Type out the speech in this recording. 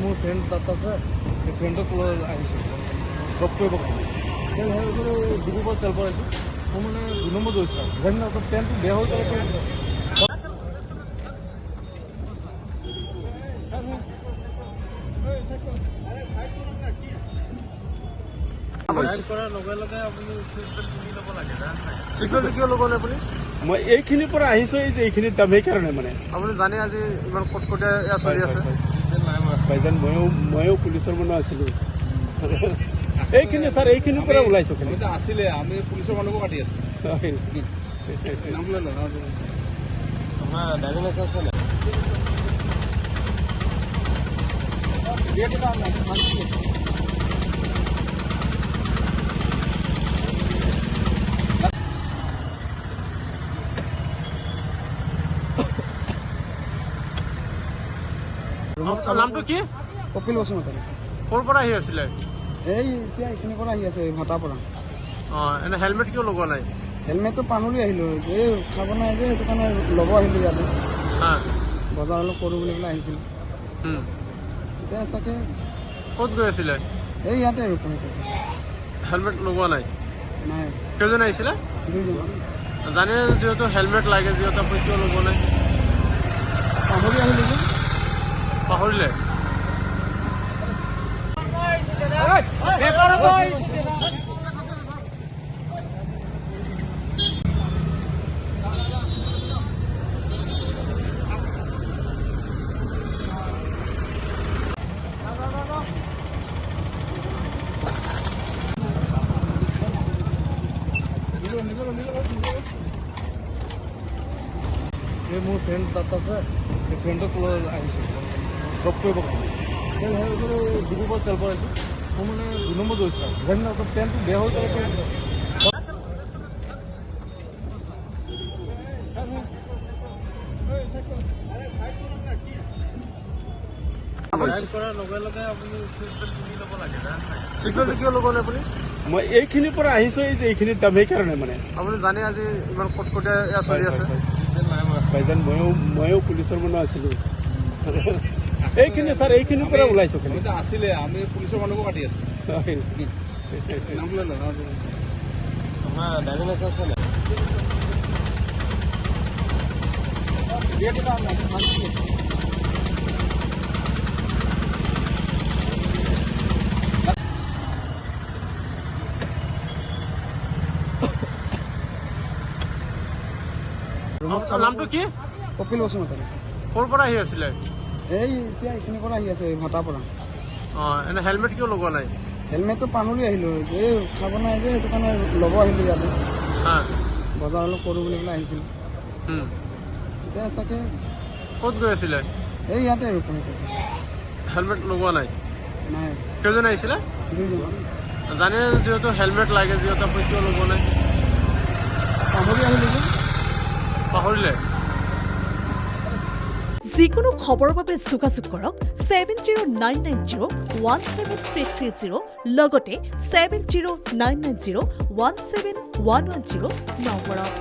মোৰ ফ্ৰেণ্ড তাত আছে, সেই ফ্ৰেণ্ডক লৈ আহিছোঁ ড্ৰপ কৰিব কাৰণে। সেই ডিব্ৰুগড় তেল ভৰাইছোঁ। মই মানে 2 নম্বৰ গৈছোঁ আৰু জানি না ট্ৰেইনটো বেয়া হৈ যাব। মই এইখিনিৰ পৰা আহিছো, এই যে এইখিনিৰ দাম সেইকাৰণে মানে আপুনি জানে আজি ইমান কটকটীয়া চলি আছে। ভাইজান ময়ো পুলিচৰ মানুহ আছিলো। এইখিনি ছাৰ এইখিনিৰ পৰা ওলাইছো আছিলে, আমি পুলিচৰ মানুহকো কাটি আছো। ড্ৰাইভিং লাইচেন্স আছে নামটো কি? কপিল বসুমতাৰী। ক'ৰ পৰা আহি আছিলে? এই এতিয়া এইখিনিৰ পৰা আহি আছে, ভাটাৰ পৰা। এনে হেলমেট কিয় লগোৱা নাই? হেলমেটটো পাহৰি আহিলোঁ, এই খাব নাই যে, সেইটো কাৰণে ল'ব আহিলোঁ ইয়াতে। বজাৰ অলপ কৰোঁ বুলি পেলাই আহিছিলোঁ। এতিয়া তাকে ক'ত গৈ আছিলে? এই ইয়াতে ৰূপণীতে। হেলমেট লগোৱা নাই? নাই। কেইজন আহিছিলে? 2জন। জানে যিহেতু হেলমেট লাগে, যিহেতু আপুনি কিয় লগোৱা নাই? পাহৰি আহিলোঁ যে। পাহৰিলে? এই মোৰ ফ্ৰেণ্ড তাত আছে, সেই ফ্ৰেণ্ডক লৈ আহিছোঁ ড্ৰপ কৰিব কাৰণে। সেই ডিব্ৰুগড় তেল ভৰাইছোঁ। মই মানে 2 নম্বৰ গৈছোঁ আৰু জানি না ট্ৰেইনটো বেয়া হৈ যাব। কিয় লগোৱা নাই আপুনি? মই এইখিনিৰ পৰা আহিছো, এই যে এইখিনিৰ দাম সেইকাৰণে মানে আপুনি জানে আজি ইমান কটকটীয়া চলি আছে। ভাইজান ময়ো পুলিচৰ মানুহ আছিলো। এইখিনি ছাৰ এইখিনিৰ পৰা ওলাইছো আছিলে, আমি পুলিচৰ মানুহকো কাটি আছো। ড্ৰাইভিং লাইচেন্স আছে নামটো কি? কপিল বসুমতাৰী। ক'ৰ পৰা আহি আছিলে? এই এতিয়া এইখিনিৰ পৰা আহি আছে, ভাটাৰ পৰা। এনে হেলমেট কিয় লগোৱা নাই? হেলমেটটো পাহৰি আহিলোঁ, এই খাব নাই যে, সেইটো কাৰণে ল'ব আহিলোঁ ইয়াতে। বজাৰ অলপ কৰোঁ বুলি পেলাই আহিছিলোঁ। এতিয়া তাকে ক'ত গৈ আছিলে? এই ইয়াতে ৰূপণীতে। হেলমেট লগোৱা নাই? নাই। কেইজন আহিছিলে? 2জন। জানে যিহেতু হেলমেট লাগে, যিহেতু আপুনি কিয় লগোৱা নাই? পাহৰি আহিলোঁ যে। পাহৰিলে? যিকোনো খবৰৰ বাবে যোগাযোগ কৰক 7099017330 লগতে 7099017110 নম্বৰত।